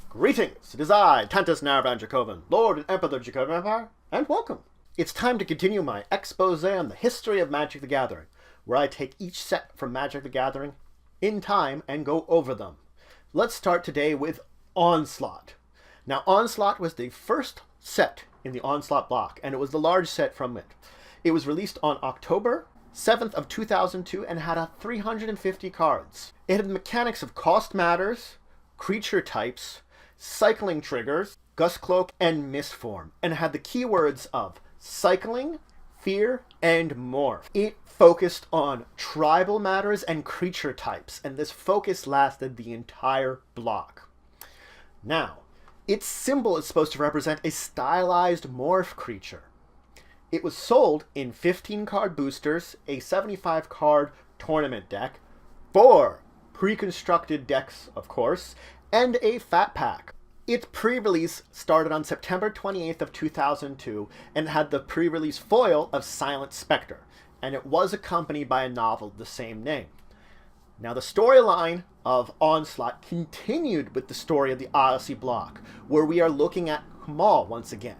Greetings! It is I, Tantus Naravan Jacovan, Lord and Emperor of the Jacovan Empire, and welcome! It's time to continue my expose on the history of Magic the Gathering, where I take each set from Magic the Gathering in time and go over them. Let's start today with Onslaught. Now, Onslaught was the first set in the Onslaught block, and it was the large set from it. It was released on October 7th of 2002 and had 350 cards. It had the mechanics of Cost Matters, Creature Types, Cycling Triggers, Gustcloak, and Mistform, and had the keywords of Cycling, Fear, and Morph. It focused on tribal matters and creature types, and this focus lasted the entire block. Now, its symbol is supposed to represent a stylized morph creature. It was sold in 15-card boosters, a 75-card tournament deck, 4 pre-constructed decks, of course, and a fat pack. Its pre-release started on September 28th of 2002 and had the pre-release foil of Silent Spectre, and it was accompanied by a novel of the same name. Now, the storyline of Onslaught continued with the story of the Odyssey block, where we are looking at Kamahl once again.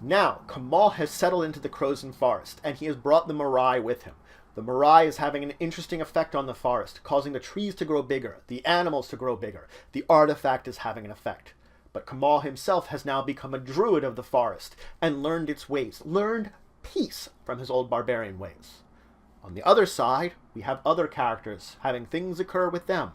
Now, Kamahl has settled into the Krosan Forest, and he has brought the Mirai with him. The Mirai is having an interesting effect on the forest, causing the trees to grow bigger, the animals to grow bigger. The artifact is having an effect. But Kamahl himself has now become a druid of the forest and learned its ways, learned peace from his old barbarian ways. On the other side, we have other characters having things occur with them.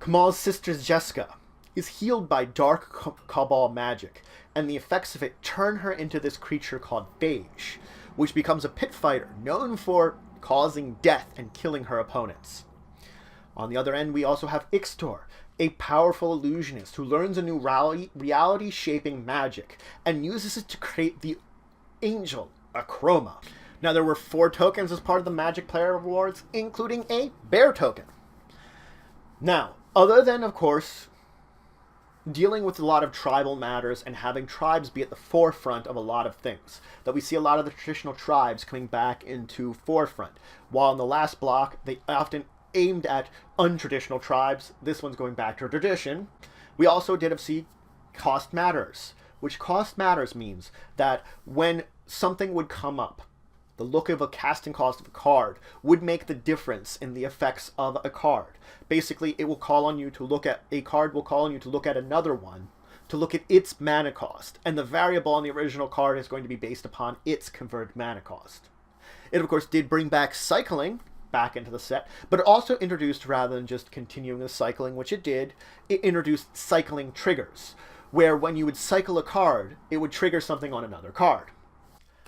Kamahl's sister Jeska is healed by dark Cabal magic, and the effects of it turn her into this creature called Phage, which becomes a pit fighter known for causing death and killing her opponents. On the other end, we also have Ixtor, a powerful illusionist who learns a new reality-shaping magic and uses it to create the angel Akroma. Now, there were 4 tokens as part of the Magic Player Rewards, including a bear token. Now, other than, of course, dealing with a lot of tribal matters and having tribes be at the forefront of a lot of things, that we see a lot of the traditional tribes coming back into forefront. While in the last block, they often aimed at untraditional tribes, this one's going back to tradition. We also did see Cost Matters, which Cost Matters means that when something would come up, the look of a casting cost of a card would make the difference in the effects of a card. Basically, it will call on you to look at a card, will call on you to look at another one, to look at its mana cost, and the variable on the original card is going to be based upon its converted mana cost. It, of course, did bring back cycling back into the set, but it also introduced, rather than just continuing the cycling, which it did, it introduced cycling triggers, where when you would cycle a card, it would trigger something on another card.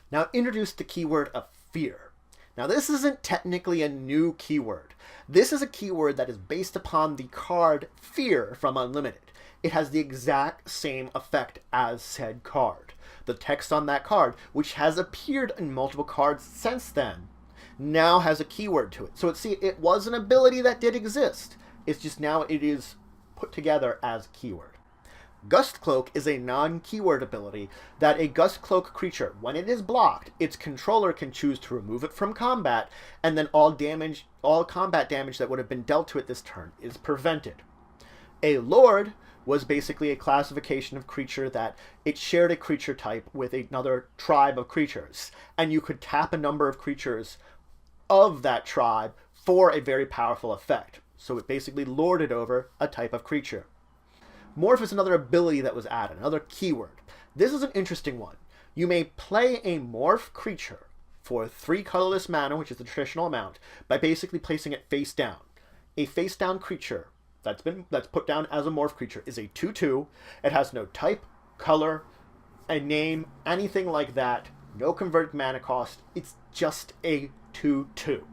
Now, it introduced the keyword of fear. Now, this isn't technically a new keyword. This is a keyword that is based upon the card Fear from Unlimited. It has the exact same effect as said card. The text on that card, which has appeared in multiple cards since then, now has a keyword to it. So it was an ability that did exist. It's just now it is put together as a keyword. Gustcloak is a non-keyword ability that a Gustcloak creature, when it is blocked, its controller can choose to remove it from combat, and then all combat damage that would have been dealt to it this turn is prevented. A Lord was basically a classification of creature that it shared a creature type with another tribe of creatures, and you could tap a number of creatures of that tribe for a very powerful effect. So it basically lorded over a type of creature. Morph is another ability that was added, another keyword. This is an interesting one. You may play a morph creature for 3 colorless mana, which is the traditional amount, by basically placing it face down. A face down creature that's put down as a morph creature is a 2/2. It has no type, color, a name, anything like that. No converted mana cost. It's just a 2/2.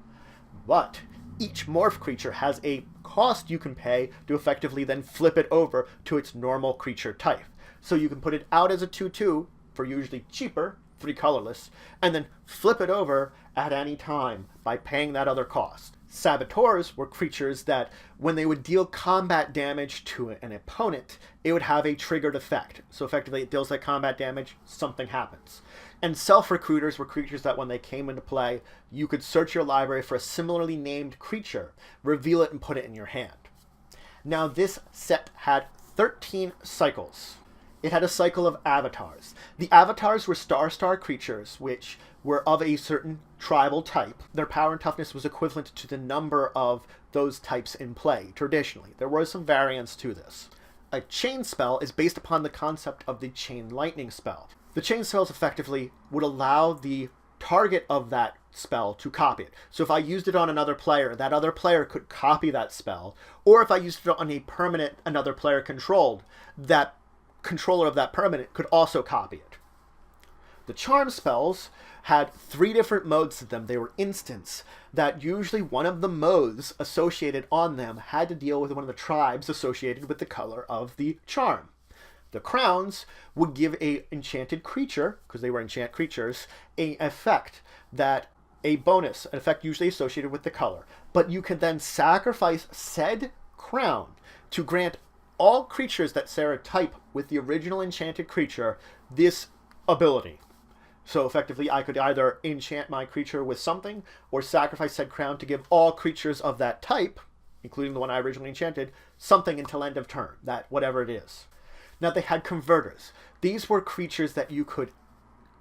But each morph creature has a cost you can pay to effectively then flip it over to its normal creature type. So you can put it out as a 2/2 for usually cheaper, 3 colorless, and then flip it over at any time by paying that other cost. Saboteurs were creatures that, when they would deal combat damage to an opponent, it would have a triggered effect. So effectively, it deals that combat damage, something happens. And self-recruiters were creatures that when they came into play, you could search your library for a similarly named creature, reveal it, and put it in your hand. Now this set had 13 cycles. It had a cycle of avatars. The avatars were star creatures, which were of a certain tribal type. Their power and toughness was equivalent to the number of those types in play, traditionally. There were some variants to this. A chain spell is based upon the concept of the chain lightning spell. The chain spells effectively would allow the target of that spell to copy it. So if I used it on another player, that other player could copy that spell. Or if I used it on a permanent another player controlled, that controller of that permanent could also copy it. The charm spells had 3 different modes to them. They were instants that usually one of the modes associated on them had to deal with one of the tribes associated with the color of the charm. The crowns would give a enchanted creature, because they were enchant creatures, an effect that a bonus, an effect usually associated with the color. But you could then sacrifice said crown to grant all creatures that share a type with the original enchanted creature this ability. So effectively, I could either enchant my creature with something or sacrifice said crown to give all creatures of that type, including the one I originally enchanted, something until end of turn, that whatever it is. Now they had converters. These were creatures that you could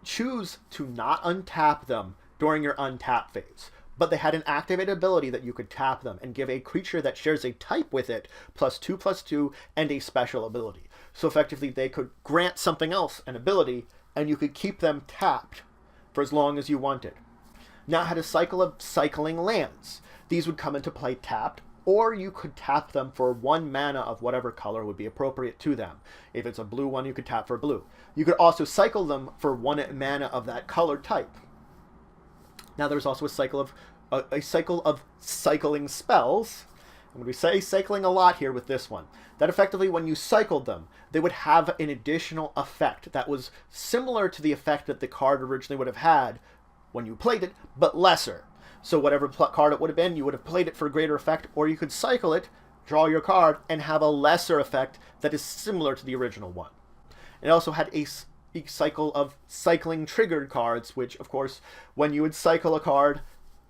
choose to not untap them during your untap phase, but they had an activated ability that you could tap them and give a creature that shares a type with it +2/+2 and a special ability. So effectively they could grant something else an ability and you could keep them tapped for as long as you wanted. Now it had a cycle of cycling lands. These would come into play tapped, or you could tap them for 1 mana of whatever color would be appropriate to them. If it's a blue one, you could tap for blue. You could also cycle them for 1 mana of that color type. Now there's also a cycle of cycling spells. I'm going to say cycling a lot here with this one. That effectively, when you cycled them, they would have an additional effect that was similar to the effect that the card originally would have had when you played it, but lesser. So whatever card it would have been, you would have played it for a greater effect, or you could cycle it, draw your card, and have a lesser effect that is similar to the original one. It also had a cycle of cycling triggered cards, which, of course, when you would cycle a card,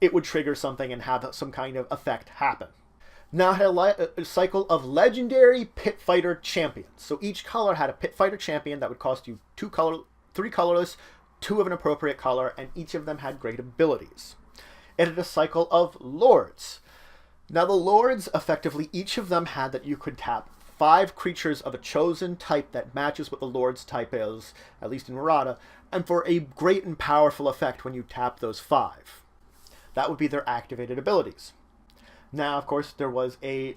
it would trigger something and have some kind of effect happen. Now it had a cycle of legendary pit fighter champions. So each color had a pit fighter champion that would cost you 3 colorless, 2 of an appropriate color, and each of them had great abilities. It had a cycle of lords. Now the lords, effectively, each of them had that you could tap 5 creatures of a chosen type that matches what the lord's type is, at least in Murata, and for a great and powerful effect when you tap those 5. That would be their activated abilities. Now, of course, there was a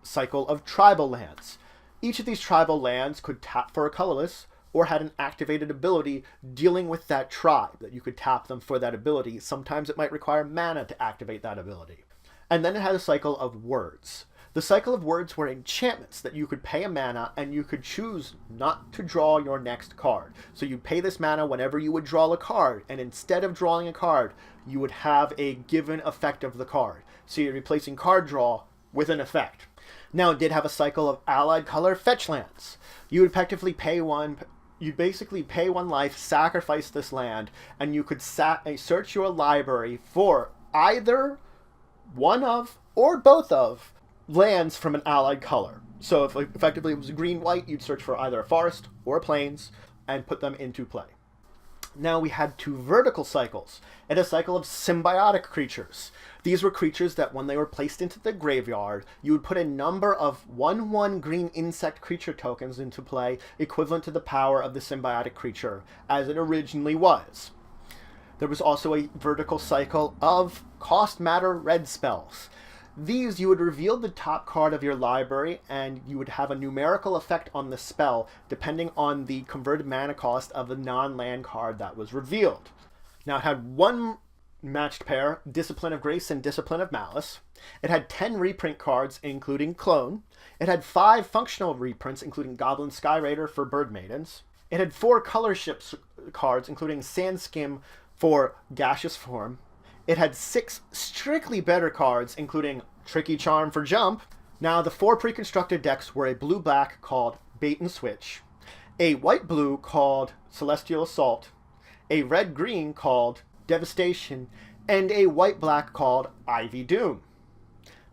cycle of tribal lands. Each of these tribal lands could tap for a colorless, or had an activated ability dealing with that tribe, that you could tap them for that ability. Sometimes it might require mana to activate that ability. And then it had a cycle of words. The cycle of words were enchantments that you could pay a mana and you could choose not to draw your next card. So you pay this mana whenever you would draw a card, and instead of drawing a card, you would have a given effect of the card. So you're replacing card draw with an effect. Now it did have a cycle of allied color fetch lands. You would effectively pay one. You'd basically pay 1 life, sacrifice this land, and you could search your library for either one of or both of lands from an allied color. So if effectively it was green-white, you'd search for either a forest or a plains and put them into play. Now we had 2 vertical cycles, and a cycle of symbiotic creatures. These were creatures that when they were placed into the graveyard, you would put a number of 1/1 green insect creature tokens into play, equivalent to the power of the symbiotic creature, as it originally was. There was also a vertical cycle of cost matter red spells. These, you would reveal the top card of your library, and you would have a numerical effect on the spell, depending on the converted mana cost of the non-land card that was revealed. Now, it had 1 matched pair, Discipline of Grace and Discipline of Malice. It had 10 reprint cards, including Clone. It had 5 functional reprints, including Goblin Sky Raider for Bird Maidens. It had 4 color ships cards, including Sandskim for Gaseous Form. It had 6 strictly better cards, including Tricky Charm for Jump. Now, the 4 pre-constructed decks were a blue-black called Bait and Switch, a white-blue called Celestial Assault, a red-green called Devastation, and a white-black called Ivy Doom.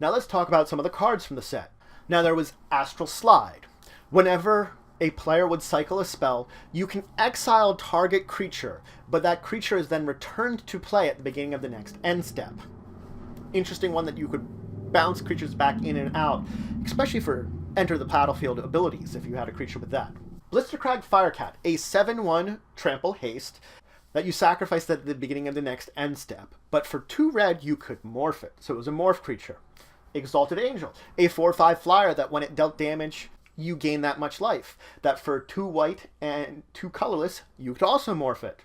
Now let's talk about some of the cards from the set. Now there was Astral Slide. Whenever a player would cycle a spell, you can exile target creature, but that creature is then returned to play at the beginning of the next end step. Interesting one that you could bounce creatures back in and out, especially for enter the battlefield abilities if you had a creature with that. Blistercrag Firecat, a 7/1 trample haste that you sacrificed at the beginning of the next end step, but for 2 red you could morph it, so it was a morph creature. Exalted Angel, a 4/5 flyer that when it dealt damage, you gain that much life, that for 2 white and 2 colorless, you could also morph it.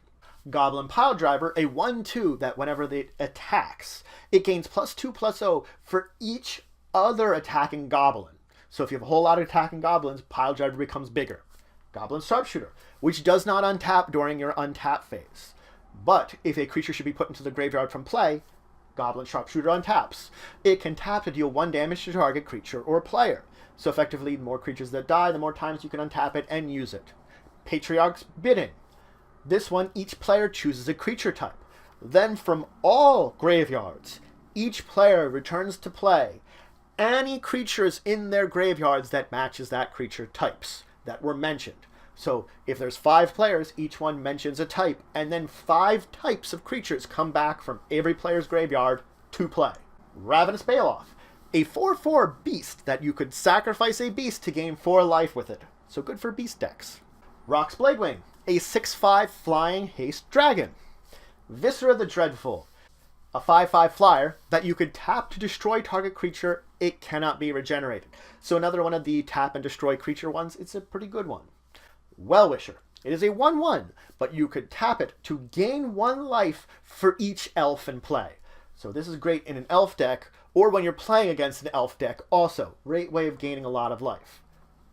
Goblin Piledriver, a 1/2 that whenever it attacks, it gains +2/+0 for each other attacking goblin. So if you have a whole lot of attacking goblins, Piledriver becomes bigger. Goblin Sharpshooter, which does not untap during your untap phase. But if a creature should be put into the graveyard from play, Goblin Sharpshooter untaps. It can tap to deal 1 damage to target creature or player. So effectively, the more creatures that die, the more times you can untap it and use it. Patriarch's Bidding. This one, each player chooses a creature type. Then from all graveyards, each player returns to play any creatures in their graveyards that matches that creature types that were mentioned. So if there's 5 players, each one mentions a type, and then 5 types of creatures come back from every player's graveyard to play. Ravenous Baloth, a 4/4 beast that you could sacrifice a beast to gain 4 life with it. So good for beast decks. Rox Bladewing, a 6/5 flying haste dragon. Viscera the Dreadful, a 5/5 flyer that you could tap to destroy target creature. It cannot be regenerated. So another one of the tap and destroy creature ones. It's a pretty good one. Well-Wisher. It is a 1/1, but you could tap it to gain 1 life for each elf in play. So this is great in an elf deck, or when you're playing against an elf deck also. Great way of gaining a lot of life.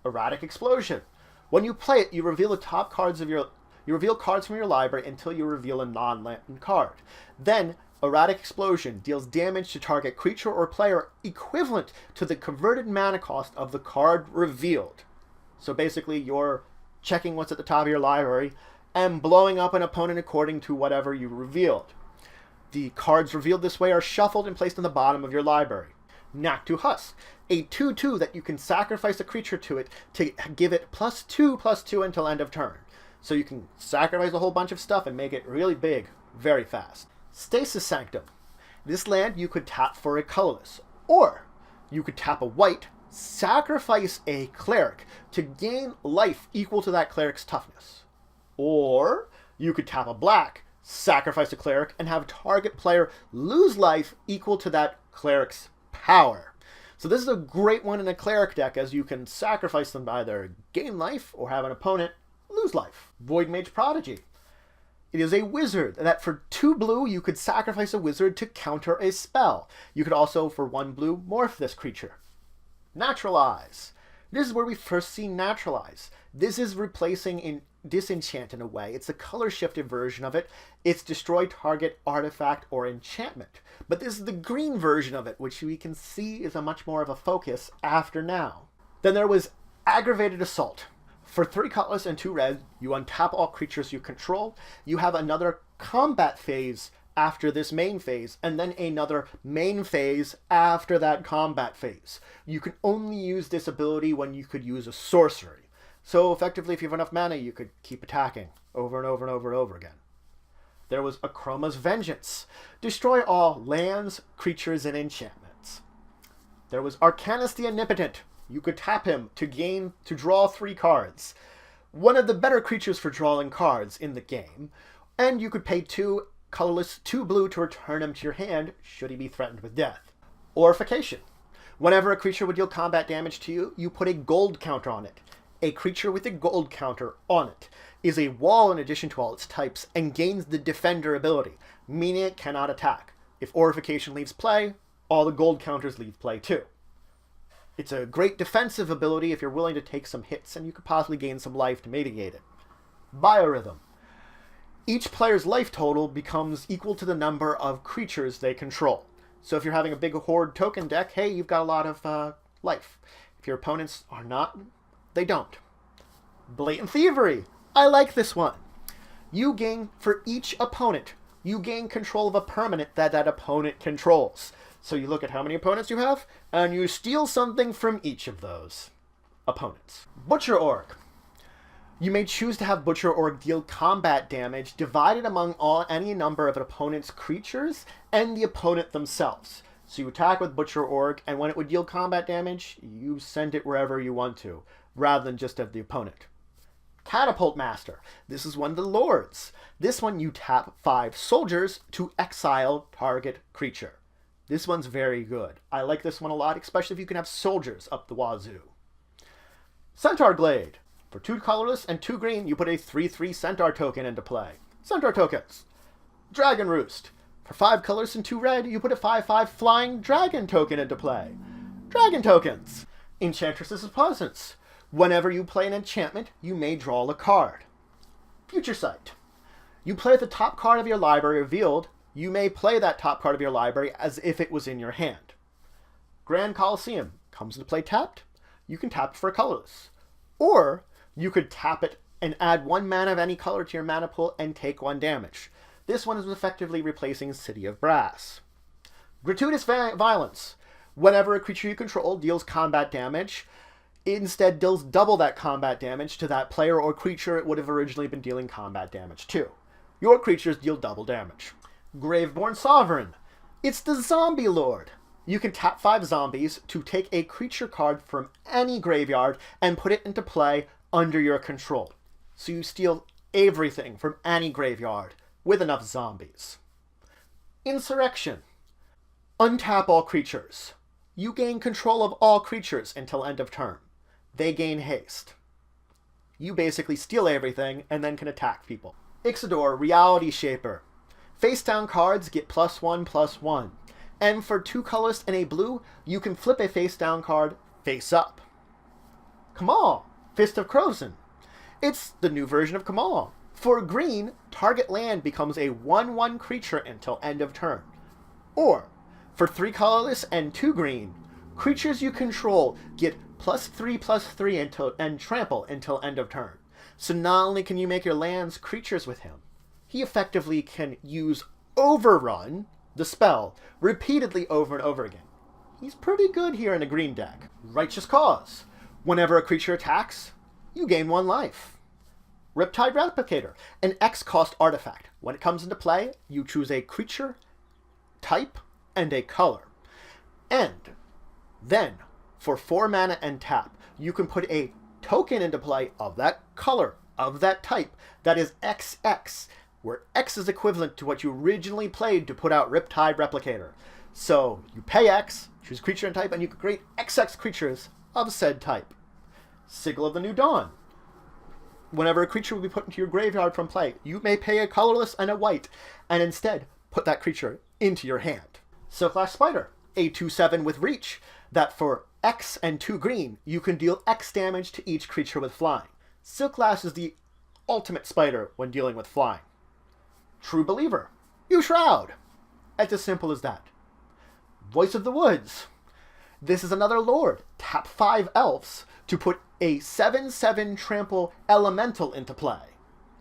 Erratic Explosion. When you play it, you reveal the top cards of you reveal cards from your library until you reveal a non-land card. Then, Erratic Explosion deals damage to target creature or player equivalent to the converted mana cost of the card revealed. So basically, you're checking what's at the top of your library and blowing up an opponent according to whatever you revealed. The cards revealed this way are shuffled and placed on the bottom of your library. Naktu Husk, a 2/2 that you can sacrifice a creature to it to give it +2/+2 until end of turn. So you can sacrifice a whole bunch of stuff and make it really big very fast. Stasis Sanctum. This land you could tap for a colorless, or you could tap a white, sacrifice a cleric to gain life equal to that cleric's toughness. Or you could tap a black, sacrifice a cleric, and have target player lose life equal to that cleric's power. So this is a great one in a cleric deck, as you can sacrifice them to either gain life or have an opponent lose life. Void Mage Prodigy. It is a wizard that for 2 blue you could sacrifice a wizard to counter a spell. You could also, for 1 blue, morph this creature. Naturalize. This is where we first see Naturalize. This is replacing in Disenchant in a way. It's a color-shifted version of it. It's destroy target artifact or enchantment. But this is the green version of it, which we can see is a much more of a focus after now. Then there was Aggravated Assault. For 3 colorless and 2 red, you untap all creatures you control. You have another combat phase after this main phase, and then another main phase after that combat phase. You can only use this ability when you could use a sorcery. So effectively, if you have enough mana, you could keep attacking over and over and over and over again. There was Akroma's Vengeance. Destroy all lands, creatures, and enchantments. There was Arcanus the Omnipotent. You could tap him to draw 3 cards. One of the better creatures for drawing cards in the game. And you could pay 2 colorless, 2 blue to return him to your hand, should he be threatened with death. Orification. Whenever a creature would deal combat damage to you, you put a gold counter on it. A creature with a gold counter on it is a wall in addition to all its types and gains the Defender ability, meaning it cannot attack. If Orification leaves play, all the gold counters leave play too. It's a great defensive ability if you're willing to take some hits, and you could possibly gain some life to mitigate it. Biorhythm. Each player's life total becomes equal to the number of creatures they control. So if you're having a big horde token deck, hey, you've got a lot of life. If your opponents are not, they don't. Blatant Thievery. I like this one. You gain, for each opponent, you gain control of a permanent that that opponent controls. So you look at how many opponents you have, and you steal something from each of those opponents. Butcher Org. You may choose to have Butcher Org deal combat damage divided among any number of an opponent's creatures and the opponent themselves. So you attack with Butcher Org, and when it would deal combat damage, you send it wherever you want to, rather than just of the opponent. Catapult Master. This is one of the lords. This one you tap 5 soldiers to exile target creature. This one's very good. I like this one a lot, especially if you can have soldiers up the wazoo. Centaur Glade. For 2 colorless and 2 green, you put a 3/3 Centaur token into play. Centaur tokens. Dragon Roost. For 5 colors and 2 red, you put a 5/5 Flying Dragon token into play. Dragon tokens. Enchantress's Presence. Whenever you play an enchantment, you may draw a card. Future Sight. You play the top card of your library revealed. You may play that top card of your library as if it was in your hand. Grand Coliseum. Comes into play tapped. You can tap it for a colorless. Or you could tap it and add 1 mana of any color to your mana pool and take 1 damage. This one is effectively replacing City of Brass. Gratuitous Violence. Whenever a creature you control deals combat damage, it instead deals double that combat damage to that player or creature it would have originally been dealing combat damage to. Your creatures deal double damage. Graveborn Sovereign. It's the Zombie Lord. You can tap 5 zombies to take a creature card from any graveyard and put it into play under your control. So you steal everything from any graveyard with enough zombies. Insurrection. Untap all creatures. You gain control of all creatures until end of turn. They gain haste. You basically steal everything and then can attack people. Ixidor Reality Shaper. Face down cards get +1/+1. And for 2 colors and a blue, you can flip a face down card face up. Kamahl, Fist of Krosan. It's the new version of Kamahl. For green, target land becomes a 1/1 creature until end of turn. Or, for 3 colorless and 2 green, creatures you control get +3/+3 and trample until end of turn. So not only can you make your lands creatures with him, he effectively can use Overrun, the spell, repeatedly over and over again. He's pretty good here in a green deck. Righteous Cause. Whenever a creature attacks, you gain 1 life. Riptide Replicator, an X-cost artifact. When it comes into play, you choose a creature, type, and a color. And then, for 4 mana and tap, you can put a token into play of that color, of that type, that is XX, where X is equivalent to what you originally played to put out Riptide Replicator. So you pay X, choose creature and type, and you can create XX creatures of said type. Sigil of the New Dawn. Whenever a creature will be put into your graveyard from play, you may pay a colorless and a white, and instead put that creature into your hand. Silklash Spider, a 2/7 with reach, that for X and 2 green, you can deal X damage to each creature with flying. Silklash is the ultimate spider when dealing with flying. True Believer, you Shroud. It's as simple as that. Voice of the Woods. This is another lord. Tap 5 elves to put a 7/7 trample elemental into play.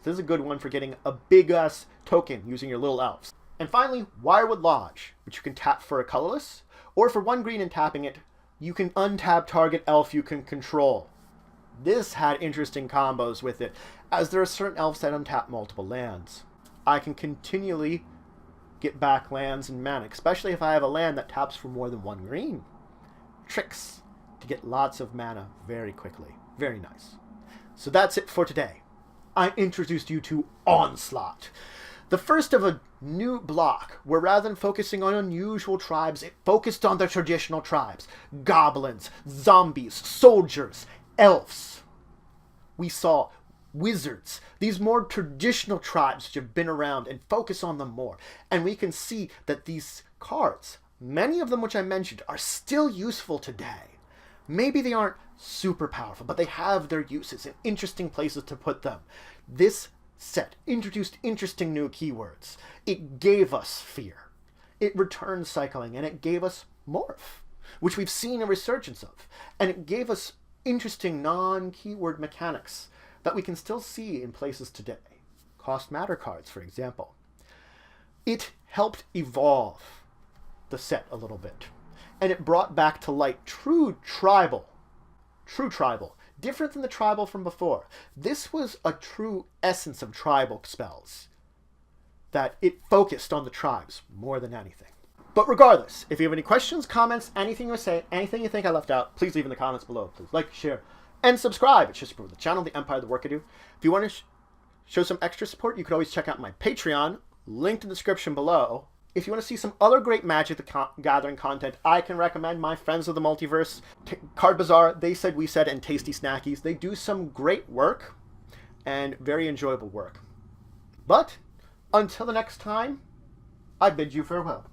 This is a good one for getting a big-ass token using your little elves. And finally, Wirewood Lodge, which you can tap for a colorless, or for 1 green and tapping it, you can untap target elf you can control. This had interesting combos with it, as there are certain elves that untap multiple lands. I can continually get back lands and mana, especially if I have a land that taps for more than 1 green. Tricks to get lots of mana very quickly. Very nice. So that's it for today. I introduced you to Onslaught, the first of a new block where rather than focusing on unusual tribes, it focused on the traditional tribes. Goblins, zombies, soldiers, elves. We saw wizards, these more traditional tribes which have been around, and focus on them more. And we can see that these cards, many of them which I mentioned, are still useful today. Maybe they aren't super powerful, but they have their uses and interesting places to put them. This set introduced interesting new keywords. It gave us fear. It returned cycling, and it gave us morph, which we've seen a resurgence of. And it gave us interesting non-keyword mechanics that we can still see in places today. cost matter cards, for example. It helped evolve the set a little bit. And it brought back to light true tribal, different than the tribal from before. This was a true essence of tribal spells, that it focused on the tribes more than anything. But regardless, if you have any questions, comments, anything you say, anything you think I left out, please leave in the comments below. Please like, share, and subscribe. It's just support the channel, the empire, the work I do. If you want to show some extra support, you could always check out my Patreon, linked in the description below. If you want to see some other great Magic the Gathering content, I can recommend my Friends of the Multiverse, Card Bazaar, They Said We Said, and Tasty Snackies. They do some great work and very enjoyable work. But until the next time, I bid you farewell.